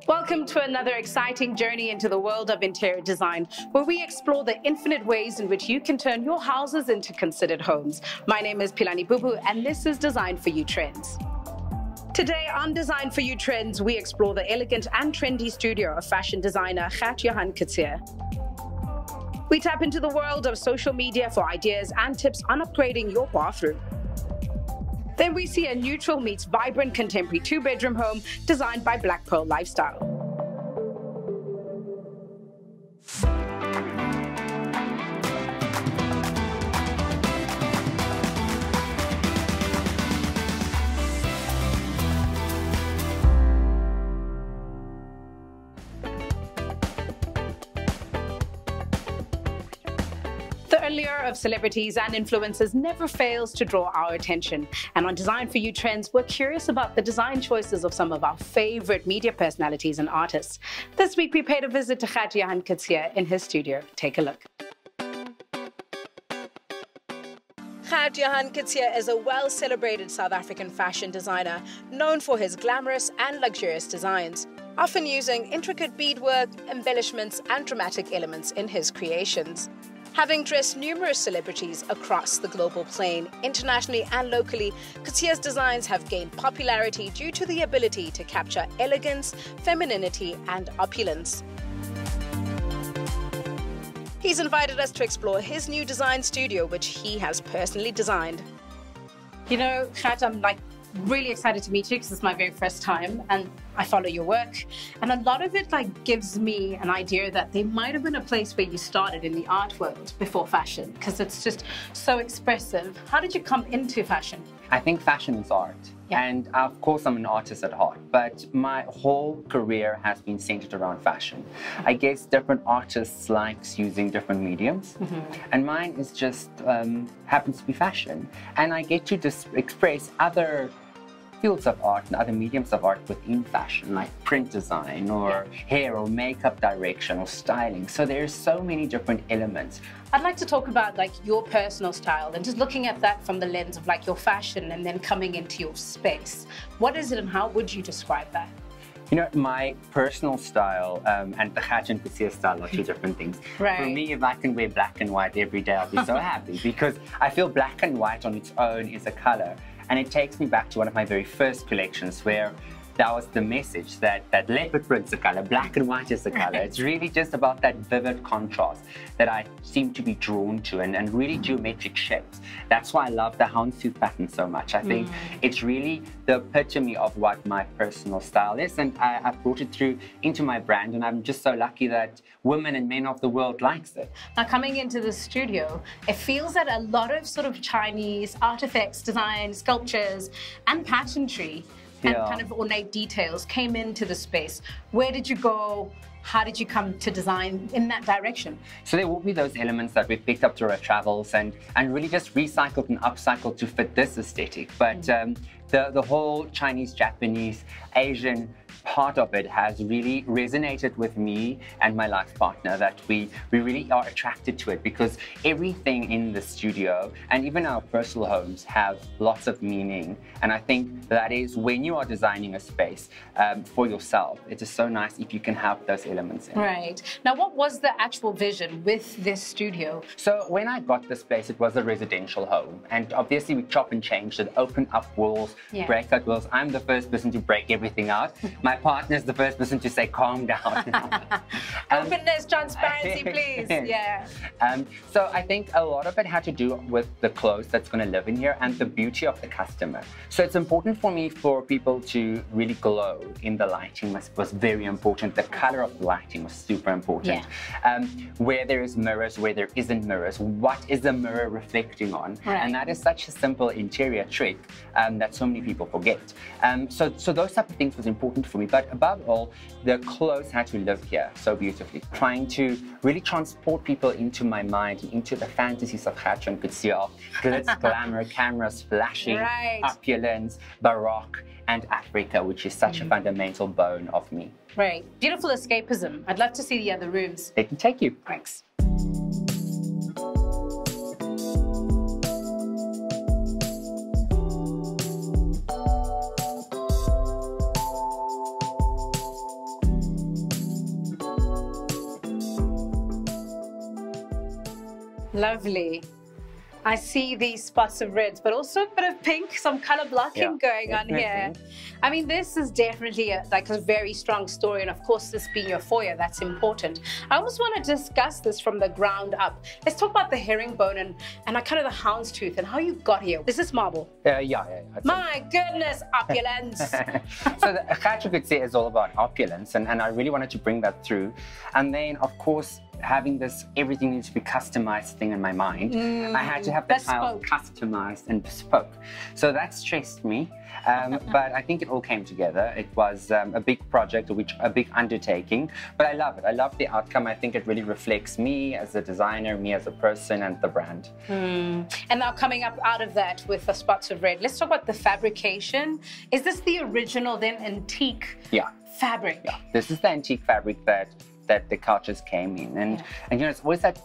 Welcome to another exciting journey into the world of interior design, where we explore the infinite ways in which you can turn your houses into considered homes. My name is Pilani Bubu, and this is Design for You Trends. Today on Design for You Trends, we explore the elegant and trendy studio of fashion designer Gert-Johan Coetzee. We tap into the world of social media for ideas and tips on upgrading your bathroom. Then we see a neutral meets vibrant contemporary two-bedroom home designed by Black Pearl Lifestyle. The allure of celebrities and influencers never fails to draw our attention. And on Design for You Trends, we're curious about the design choices of some of our favorite media personalities and artists. This week, we paid a visit to Gert-Johan Coetzee in his studio. Take a look. Gert-Johan Coetzee is a well-celebrated South African fashion designer known for his glamorous and luxurious designs, often using intricate beadwork, embellishments, and dramatic elements in his creations. Having dressed numerous celebrities across the global plane, internationally and locally, Coetzee's designs have gained popularity due to the ability to capture elegance, femininity, and opulence. He's invited us to explore his new design studio, which he has personally designed. You know, Gert, I'm really excited to meet you because it's my very first time and I follow your work, and a lot of it gives me an idea that there might have been a place where you started in the art world before fashion, because it's just so expressive. How did you come into fashion? I think fashion is art. Yeah. And of course I'm an artist at heart, but my whole career has been centered around fashion. I guess different artists likes using different mediums, and mine is just happens to be fashion. And I get to just express other fields of art and other mediums of art within fashion, like print design or hair or makeup direction or styling. So there's so many different elements. I'd like to talk about your personal style and just looking at that from the lens of your fashion and then coming into your space. What is it and how would you describe that? You know, my personal style and the Gert-Johan Coetzee style are two different things. Right. For me, if I can wear black and white every day, I'll be so happy, because I feel black and white on its own is a color. And it takes me back to one of my very first collections where that was the message that leopard print's a color, black and white is a color. It's really just about that vivid contrast that I seem to be drawn to, and really geometric shapes. That's why I love the houndstooth pattern so much. I think it's really the epitome of what my personal style is, and I've brought it through into my brand, and I'm just so lucky that women and men of the world likes it. Now, coming into the studio, it feels that a lot of sort of Chinese artifacts, designs, sculptures, and patternry and kind of ornate details came into the space. Where did you go? How did you come to design in that direction? So there will be those elements that we've picked up through our travels and really just recycled and upcycled to fit this aesthetic. But the whole Chinese, Japanese, Asian part of it has really resonated with me and my life partner, that we really are attracted to it, because everything in the studio and even our personal homes have lots of meaning. And I think that is when you are designing a space for yourself, it is so nice if you can have those elements in. Right. Now, what was the actual vision with this studio? So when I got this place, it was a residential home. And obviously we chop and changed it, opened up walls, breakout walls. I'm the first person to break everything out. My partner is the first person to say, calm down. Openness, transparency, please. So I think a lot of it had to do with the clothes that's going to live in here and the beauty of the customer. So it's important for me for people to really glow in the lighting was very important. The color of the lighting was super important. Where there is mirrors, where there isn't mirrors, what is the mirror reflecting on? And that is such a simple interior trick that so many people forget. So those type of things was important for me. But above all, the clothes had to live here so beautifully. Trying to really transport people into my mind and into the fantasies of Gert-Johan Coetzee, of glitz, glamour, cameras flashing, opulence, Baroque, and Africa, which is such a fundamental bone of me. Right. Beautiful escapism. I'd love to see the other rooms. They can take you. Thanks. Lovely. I see these spots of reds, but also a bit of pink, some color blocking going on here. I mean, this is definitely like a very strong story. And of course, this being your foyer, that's important. I almost want to discuss this from the ground up. Let's talk about the herringbone and kind of the houndstooth and how you got here. Is this marble? Yeah. My goodness, opulence. So the Khat, you could say, is all about opulence. And I really wanted to bring that through. And then, of course, having this everything needs to be customized thing in my mind, I had to have the tile customized and bespoke. So that stressed me, but I think it all came together. It was a big project, a big undertaking, but I love it. I love the outcome. I think it really reflects me as a designer, me as a person, and the brand. And now coming up out of that with the spots of red, let's talk about the fabrication. Is this the original then antique fabric? Yeah, this is the antique fabric that the couches came in. And you know, it's always that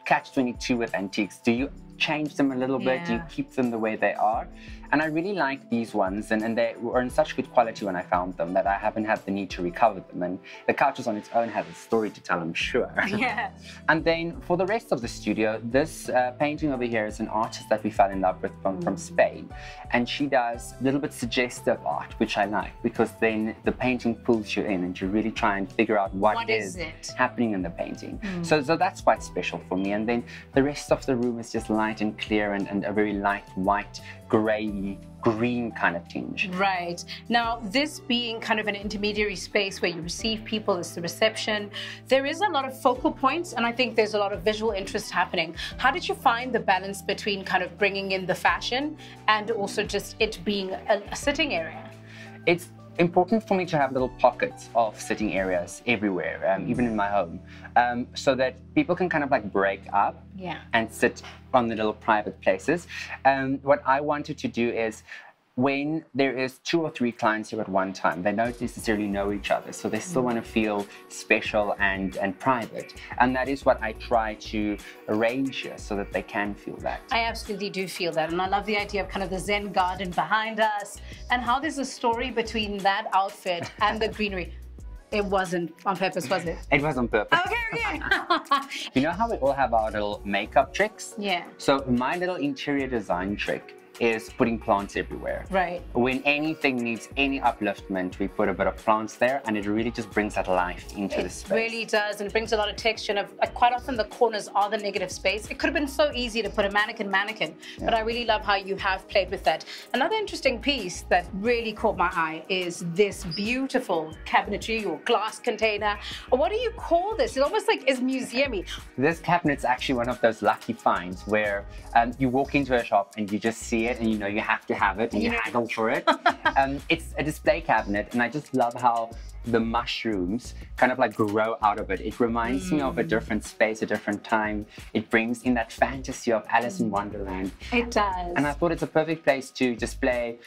catch-22 with antiques. Do you change them a little bit? Do you keep them the way they are? And I really like these ones, and they were in such good quality when I found them that I haven't had the need to recover them. And the couches on its own has a story to tell, I'm sure. Yeah. And then for the rest of the studio, this painting over here is an artist that we fell in love with from Spain. And she does a little bit suggestive art, which I like, because then the painting pulls you in and you really try and figure out what is happening in the painting. So that's quite special for me. And then the rest of the room is just light and clear and a very light white, grey, green kind of tinge. Right. Now, this being kind of an intermediary space where you receive people, it's the reception, there is a lot of focal points, and I think there's a lot of visual interest happening. How did you find the balance between kind of bringing in the fashion and also just it being a sitting area? It's important for me to have little pockets of sitting areas everywhere, even in my home, so that people can kind of like break up and sit on the little private places. What I wanted to do is, when there is 2 or 3 clients here at one time, they don't necessarily know each other, so they still want to feel special and private. And that is what I try to arrange here, so that they can feel that. I absolutely do feel that, and I love the idea of kind of the Zen garden behind us, and how there's a story between that outfit and the greenery. It wasn't on purpose, was it? It was on purpose. Okay. You know how we all have our little makeup tricks? Yeah. So my little interior design trick is putting plants everywhere. Right. When anything needs any upliftment, we put a bit of plants there, and it really just brings that life into the space. It really does, and it brings a lot of texture. And quite often the corners are the negative space. It could have been so easy to put a mannequin, but I really love how you have played with that. Another interesting piece that really caught my eye is this beautiful cabinetry or glass container. What do you call this? It almost like is museum-y. This cabinet's actually one of those lucky finds where you walk into a shop and you just see it and you know you have to have it and you haggle for it. It's a display cabinet, and I just love how the mushrooms kind of like grow out of it. It reminds me of a different space, a different time. It brings in that fantasy of Alice in Wonderland. It does. And I thought it's a perfect place to display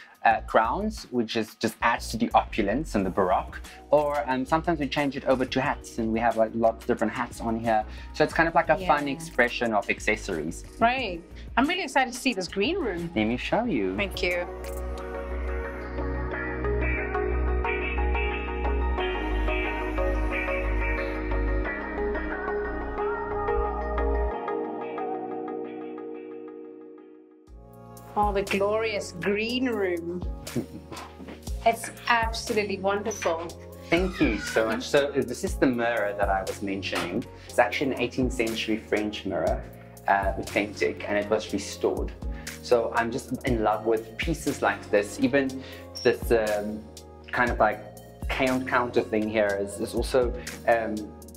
crowns, which just adds to the opulence and the baroque. Or sometimes we change it over to hats, and we have like lots of different hats on here. So it's kind of like a fun expression of accessories. Right. I'm really excited to see this green room. Let me show you. Thank you. Oh, the glorious green room. It's absolutely wonderful. Thank you so much. So this is the mirror that I was mentioning. It's actually an 18th century French mirror, authentic, and it was restored. So I'm just in love with pieces like this. Even this kind of like counter thing here is also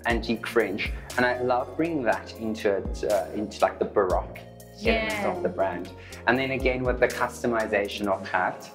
antique French, and I love bringing that into it, into like the baroque element of the brand. And then again with the customization of Khat,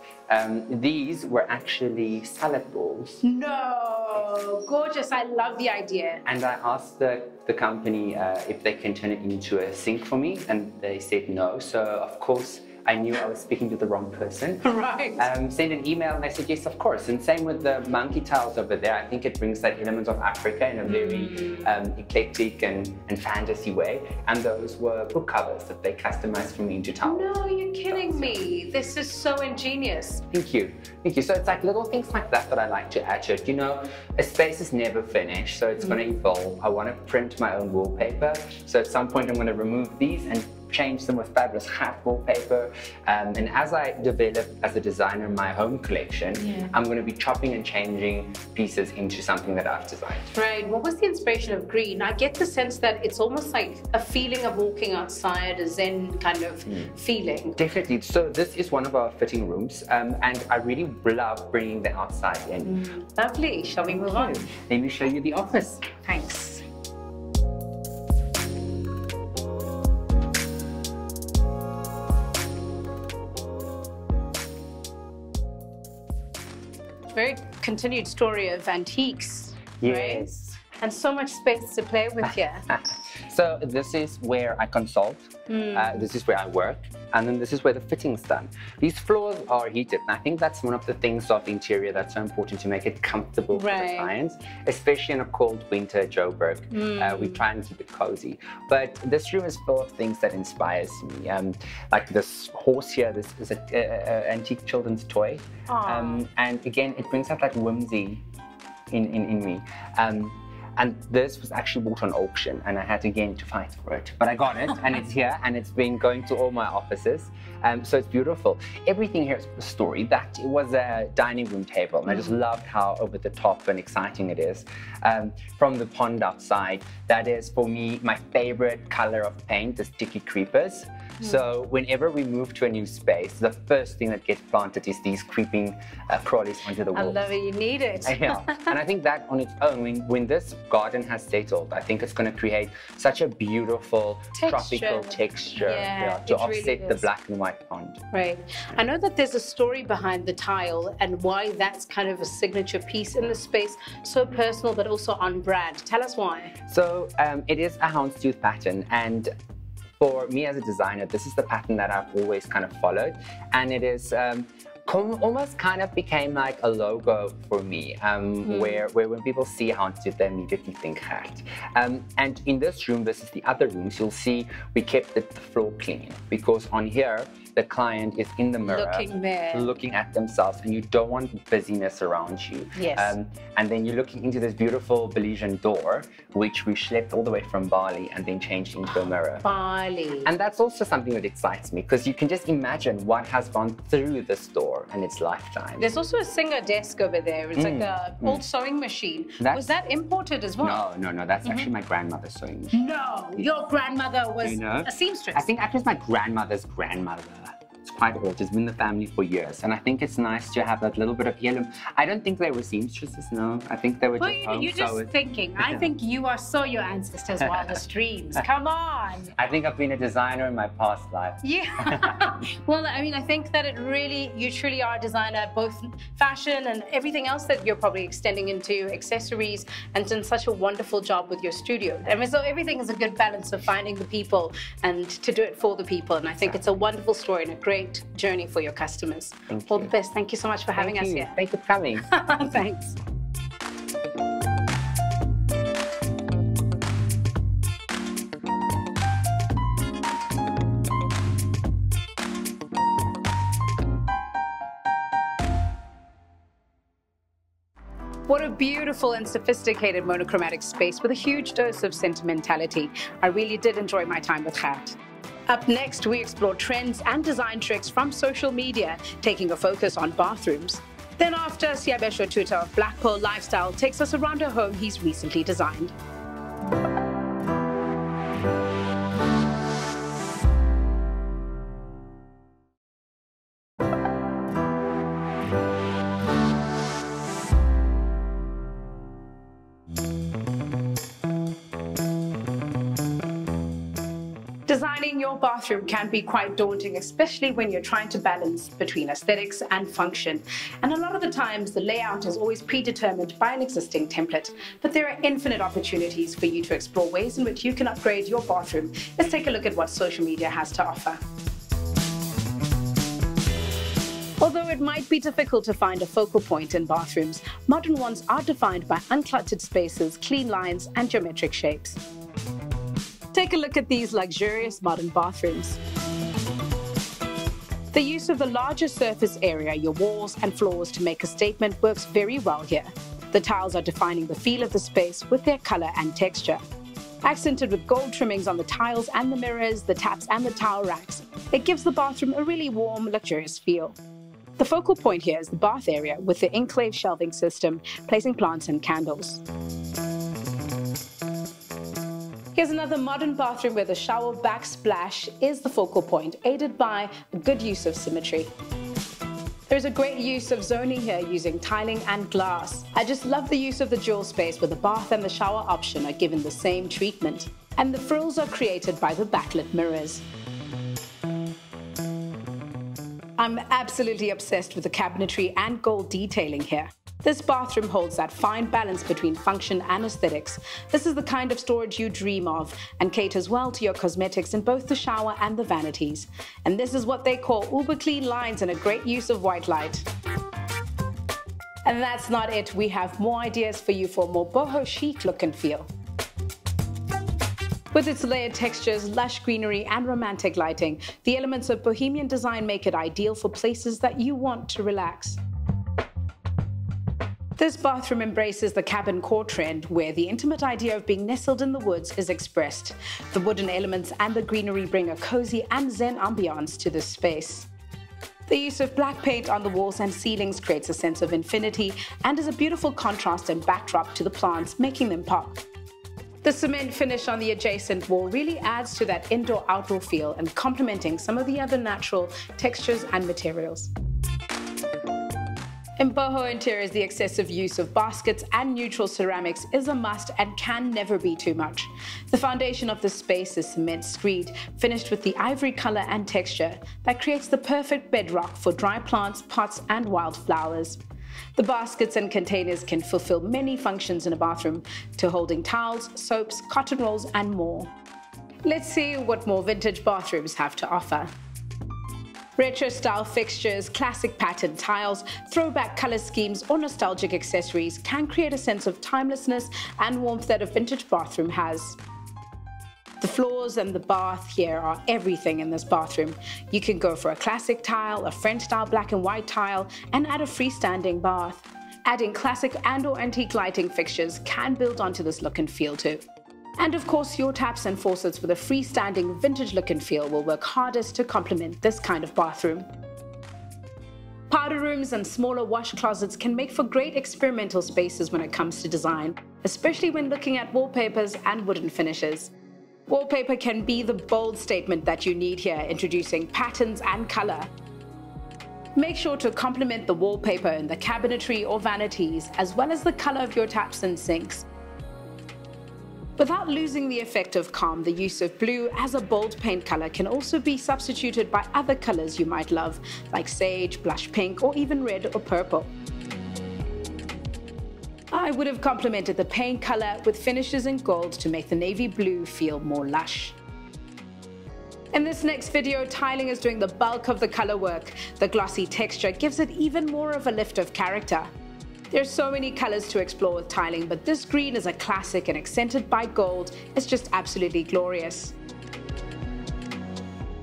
these were actually salad bowls. No, gorgeous. I love the idea. And I asked the company if they can turn it into a sink for me, and they said no. So of course I knew I was speaking to the wrong person. Right. Send an email and I said, yes, of course. And same with the monkey tiles over there. I think it brings that element of Africa in a very eclectic and fantasy way. And those were book covers that they customized for me into tiles. No, you're kidding me. This is so ingenious. Thank you. Thank you. So it's like little things like that that I like to add to it. You know, a space is never finished, so it's going to evolve. I want to print my own wallpaper. So at some point I'm going to remove these and change them with fabulous hat wallpaper. And as I develop as a designer my home collection, I'm going to be chopping and changing pieces into something that I've designed. Right. What was the inspiration of green? I get the sense that it's almost like a feeling of walking outside, a zen kind of feeling. Definitely. So this is one of our fitting rooms, and I really love bringing the outside in. Lovely. Shall we move on? Let me show you the office. Thanks. Very continued story of antiques, right? Yes. And so much space to play with here. So this is where I consult, this is where I work, and then this is where the fitting's done. These floors are heated, and I think that's one of the things of interior that's so important to make it comfortable for the clients, especially in a cold winter Joburg. We try and keep it cozy. But this room is full of things that inspires me, like this horse here. This is an antique children's toy, and again, it brings out that whimsy in me. And this was actually bought on auction, and I had again to fight for it. But I got it, and it's here, and it's been going to all my offices. So it's beautiful. Everything here is a story. That it was a dining room table, and I just loved how over the top and exciting it is. From the pond outside, that is for me my favorite color of paint, is Sticky Creepers. So whenever we move to a new space, the first thing that gets planted is these creeping crawlies onto the walls. I love it, you need it. Yeah, and I think that on its own, when this garden has settled, I think it's going to create such a beautiful tropical texture to offset really the black and white pond. Right. I know that there's a story behind the tile and why that's kind of a signature piece in the space, so personal but also on brand. Tell us why. So it is a houndstooth pattern, and for me as a designer, this is the pattern that I've always kind of followed, and it is almost kind of became like a logo for me, where when people see houndstooth, they immediately think hat. And in this room, this is the other rooms, you'll see we kept the floor clean, because on here, the client is in the mirror, looking at themselves, and you don't want busyness around you. Yes. And then you're looking into this beautiful Belizean door, which we schlepped all the way from Bali and then changed into a mirror. Bali. And that's also something that excites me, because you can just imagine what has gone through this door and its lifetime. There's also a Singer desk over there. It's like an old sewing machine. Was that imported as well? No, that's actually my grandmother's sewing machine. No, your grandmother was a seamstress. I think actually it's my grandmother's grandmother. It's quite old. It's been in the family for years, and I think it's nice to have that little bit of heirloom. I don't think they were seamstresses, no. I think they were just home you're just thinking. I think you are your ancestors' wildest dreams. Come on. I think I've been a designer in my past life. Yeah. Well, I mean, I think that you truly are a designer, both fashion and everything else that you're probably extending into accessories, and done such a wonderful job with your studio. I mean, so everything is a good balance of finding the people and to do it for the people. And I think it's a wonderful story and a great journey for your customers. All the best. Thank you so much for having us here. Thank you for coming. Thanks. What a beautiful and sophisticated monochromatic space with a huge dose of sentimentality. I really did enjoy my time with Gert. Up next, we explore trends and design tricks from social media, taking a focus on bathrooms. Then after, Siabesho Tuta of Blackpearl Lifestyle takes us around a home he's recently designed. Designing your bathroom can be quite daunting, especially when you're trying to balance between aesthetics and function. And a lot of the times, the layout is always predetermined by an existing template. But there are infinite opportunities for you to explore ways in which you can upgrade your bathroom. Let's take a look at what social media has to offer. Although it might be difficult to find a focal point in bathrooms, modern ones are defined by uncluttered spaces, clean lines, and geometric shapes. Take a look at these luxurious modern bathrooms. The use of the larger surface area, your walls and floors, to make a statement works very well here. The tiles are defining the feel of the space with their color and texture. Accented with gold trimmings on the tiles and the mirrors, the taps and the towel racks, it gives the bathroom a really warm, luxurious feel. The focal point here is the bath area with the enclave shelving system, placing plants and candles. Here's another modern bathroom where the shower backsplash is the focal point, aided by a good use of symmetry. There's a great use of zoning here using tiling and glass. I just love the use of the dual space where the bath and the shower option are given the same treatment. And the frills are created by the backlit mirrors. I'm absolutely obsessed with the cabinetry and gold detailing here. This bathroom holds that fine balance between function and aesthetics. This is the kind of storage you dream of and caters well to your cosmetics in both the shower and the vanities. And this is what they call uber clean lines and a great use of white light. And that's not it. We have more ideas for you for a more boho chic look and feel. With its layered textures, lush greenery, and romantic lighting, the elements of bohemian design make it ideal for places that you want to relax. This bathroom embraces the cabin core trend, where the intimate idea of being nestled in the woods is expressed. The wooden elements and the greenery bring a cozy and zen ambiance to this space. The use of black paint on the walls and ceilings creates a sense of infinity and is a beautiful contrast and backdrop to the plants, making them pop. The cement finish on the adjacent wall really adds to that indoor-outdoor feel and complementing some of the other natural textures and materials. In boho interiors, the excessive use of baskets and neutral ceramics is a must and can never be too much. The foundation of the space is cement screed, finished with the ivory color and texture that creates the perfect bedrock for dry plants, pots, and wildflowers. The baskets and containers can fulfill many functions in a bathroom, to holding towels, soaps, cotton rolls, and more. Let's see what more vintage bathrooms have to offer. Retro-style fixtures, classic pattern tiles, throwback color schemes, or nostalgic accessories can create a sense of timelessness and warmth that a vintage bathroom has. The floors and the bath here are everything in this bathroom. You can go for a classic tile, a French-style black and white tile, and add a freestanding bath. Adding classic and/or antique lighting fixtures can build onto this look and feel too. And of course, your taps and faucets with a freestanding vintage look and feel will work hardest to complement this kind of bathroom. Powder rooms and smaller wash closets can make for great experimental spaces when it comes to design, especially when looking at wallpapers and wooden finishes. Wallpaper can be the bold statement that you need here, introducing patterns and color. Make sure to complement the wallpaper in the cabinetry or vanities, as well as the color of your taps and sinks. Without losing the effect of calm, the use of blue as a bold paint color can also be substituted by other colors you might love, like sage, blush pink, or even red or purple. I would have complemented the paint color with finishes in gold to make the navy blue feel more lush. In this next video, tiling is doing the bulk of the color work. The glossy texture gives it even more of a lift of character. There's so many colors to explore with tiling, but this green is a classic and accented by gold. It's just absolutely glorious.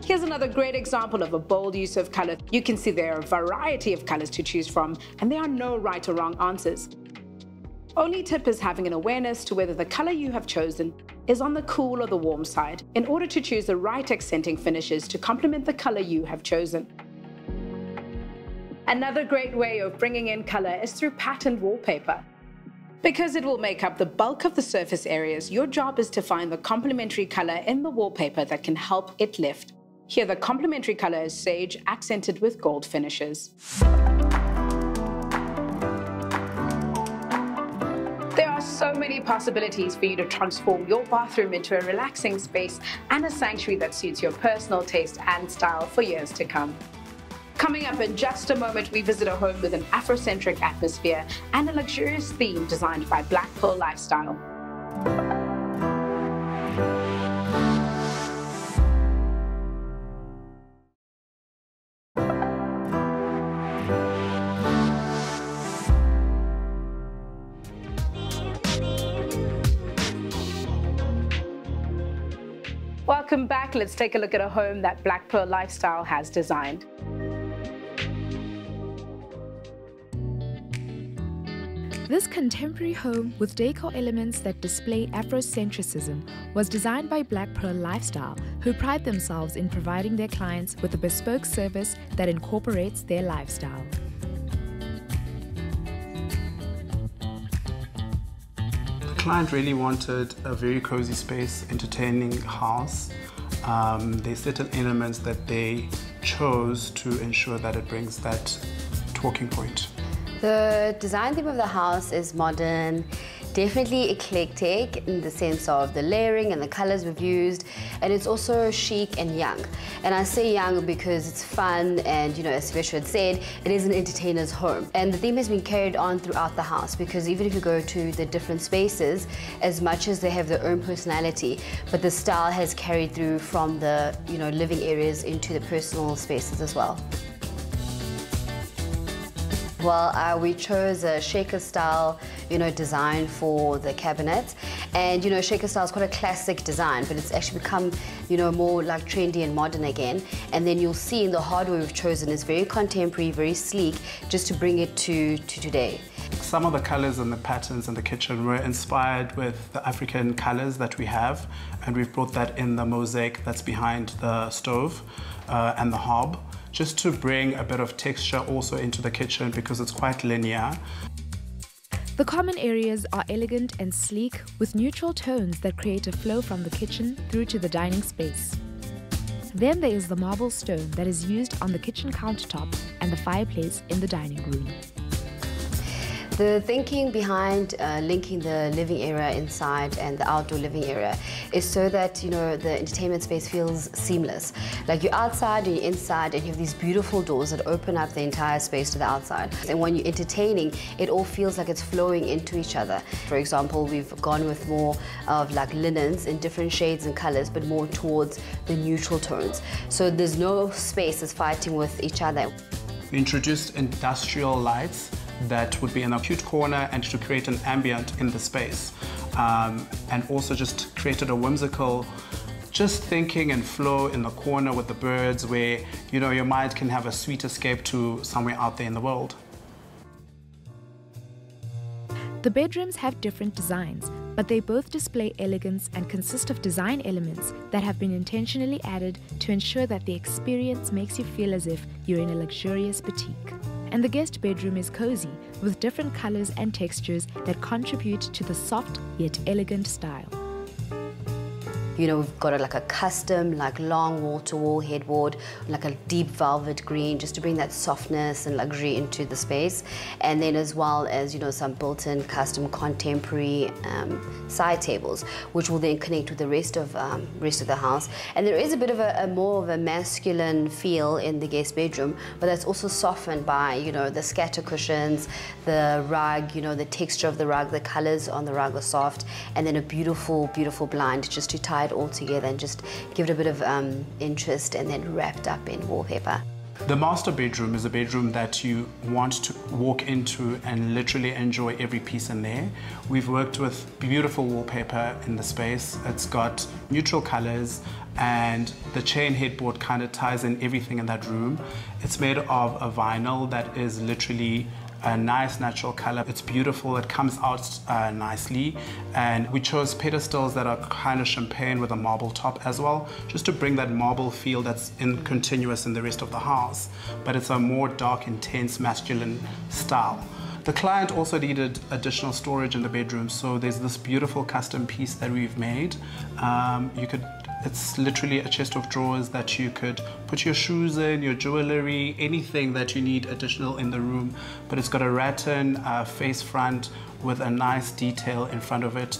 Here's another great example of a bold use of color. You can see there are a variety of colors to choose from, and there are no right or wrong answers. Only tip is having an awareness to whether the color you have chosen is on the cool or the warm side, in order to choose the right accenting finishes to complement the color you have chosen. Another great way of bringing in color is through patterned wallpaper. Because it will make up the bulk of the surface areas, your job is to find the complementary color in the wallpaper that can help it lift. Here, the complementary color is sage, accented with gold finishes. There are so many possibilities for you to transform your bathroom into a relaxing space and a sanctuary that suits your personal taste and style for years to come. Coming up in just a moment, we visit a home with an Afrocentric atmosphere and a luxurious theme designed by Black Pearl Lifestyle. Welcome back. Let's take a look at a home that Black Pearl Lifestyle has designed. This contemporary home with decor elements that display Afrocentricism was designed by Black Pearl Lifestyle, who pride themselves in providing their clients with a bespoke service that incorporates their lifestyle. The client really wanted a very cozy space, entertaining house. There's certain elements that they chose to ensure that it brings that talking point. The design theme of the house is modern, definitely eclectic in the sense of the layering and the colors we've used, and it's also chic and young. And I say young because it's fun and, as Vish had said, it is an entertainer's home. And the theme has been carried on throughout the house because even if you go to the different spaces, as much as they have their own personality, but the style has carried through from the, living areas into the personal spaces as well. Well, we chose a shaker style, design for the cabinet. And, shaker style is quite a classic design, but it's actually become, more like trendy and modern again. And then you'll see in the hardware we've chosen is very contemporary, very sleek, just to bring it to today. Some of the colors and the patterns in the kitchen were inspired with the African colors that we have, and we've brought that in the mosaic that's behind the stove and the hob, just to bring a bit of texture also into the kitchen because it's quite linear. The common areas are elegant and sleek with neutral tones that create a flow from the kitchen through to the dining space. Then there is the marble stone that is used on the kitchen countertop and the fireplace in the dining room. The thinking behind linking the living area inside and the outdoor living area is so that, the entertainment space feels seamless. Like you're outside and you're inside and you have these beautiful doors that open up the entire space to the outside. And when you're entertaining, it all feels like it's flowing into each other. For example, we've gone with more of like linens in different shades and colors, but more towards the neutral tones. So there's no space that's fighting with each other. We introduced industrial lights that would be in a cute corner and to create an ambient in the space. And also just created a whimsical just thinking and flow in the corner with the birds where, your mind can have a sweet escape to somewhere out there in the world. The bedrooms have different designs, but they both display elegance and consist of design elements that have been intentionally added to ensure that the experience makes you feel as if you're in a luxurious boutique. And the guest bedroom is cozy, with different colors and textures that contribute to the soft yet elegant style. We've got a custom, long wall-to-wall headboard, like a deep velvet green, just to bring that softness and luxury into the space. And then as well as, some built-in custom contemporary side tables, which will then connect with the rest of the house. And there is a bit of a more of a masculine feel in the guest bedroom, but that's also softened by, the scatter cushions, the rug, the texture of the rug, the colors on the rug are soft, and then a beautiful, beautiful blind just to tie it all together and just give it a bit of interest, and then wrapped up in wallpaper. The master bedroom is a bedroom that you want to walk into and literally enjoy every piece in there. We've worked with beautiful wallpaper in the space. It's got neutral colors, and the chain headboard kind of ties in everything in that room. It's made of a vinyl that is literally a nice natural color. It's beautiful, it comes out nicely, and we chose pedestals that are kind of champagne with a marble top as well, just to bring that marble feel that's continuous in the rest of the house, but it's a more dark, intense, masculine style. The client also needed additional storage in the bedroom, so there's this beautiful custom piece that we've made. It's literally a chest of drawers that you could put your shoes in, your jewelry, anything that you need additional in the room. But it's got a rattan face front with a nice detail in front of it.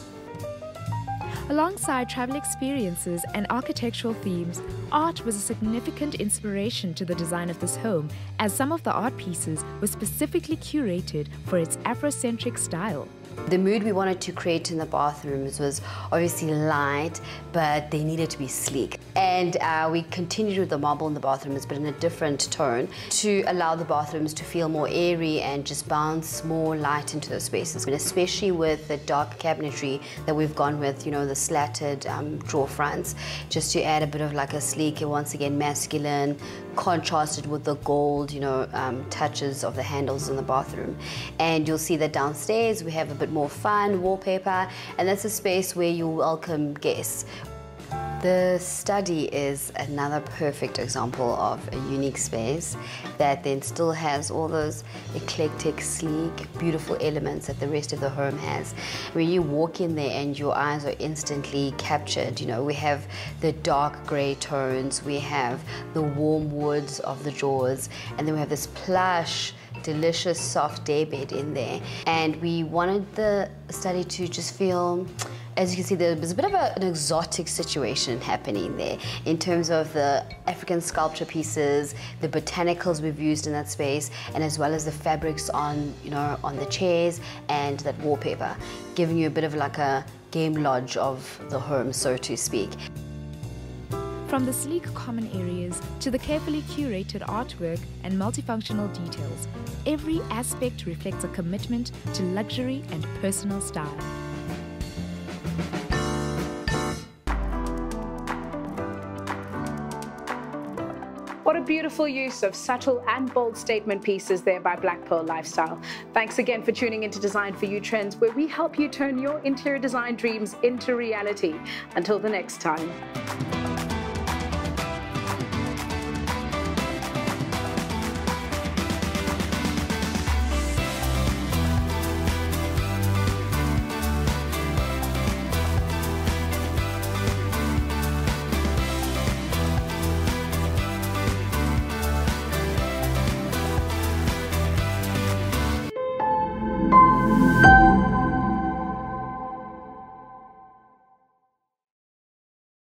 Alongside travel experiences and architectural themes, art was a significant inspiration to the design of this home, as some of the art pieces were specifically curated for its Afrocentric style. The mood we wanted to create in the bathrooms was obviously light, but they needed to be sleek. And we continued with the marble in the bathrooms, but in a different tone, to allow the bathrooms to feel more airy and just bounce more light into those spaces. And especially with the dark cabinetry that we've gone with, you know, the slatted drawer fronts, just to add a bit of like a sleek, once again masculine, contrasted with the gold, you know, touches of the handles in the bathroom. And you'll see that downstairs we have a bit more fun wallpaper, and that's a space where you welcome guests. The study is another perfect example of a unique space that then still has all those eclectic, sleek, beautiful elements that the rest of the home has. When you walk in there and your eyes are instantly captured, you know, we have the dark grey tones, we have the warm woods of the drawers, and then we have this plush, delicious soft daybed in there. And we wanted the study to just feel, as you can see, there was a bit of an exotic situation happening there in terms of the African sculpture pieces, the botanicals we've used in that space, and as well as the fabrics on, you know, on the chairs and that wallpaper, giving you a bit of like a game lodge of the home, so to speak. From the sleek common areas to the carefully curated artwork and multifunctional details, every aspect reflects a commitment to luxury and personal style. What a beautiful use of subtle and bold statement pieces there by Black Pearl Lifestyle. Thanks again for tuning into Design for You Trends, where we help you turn your interior design dreams into reality. Until the next time.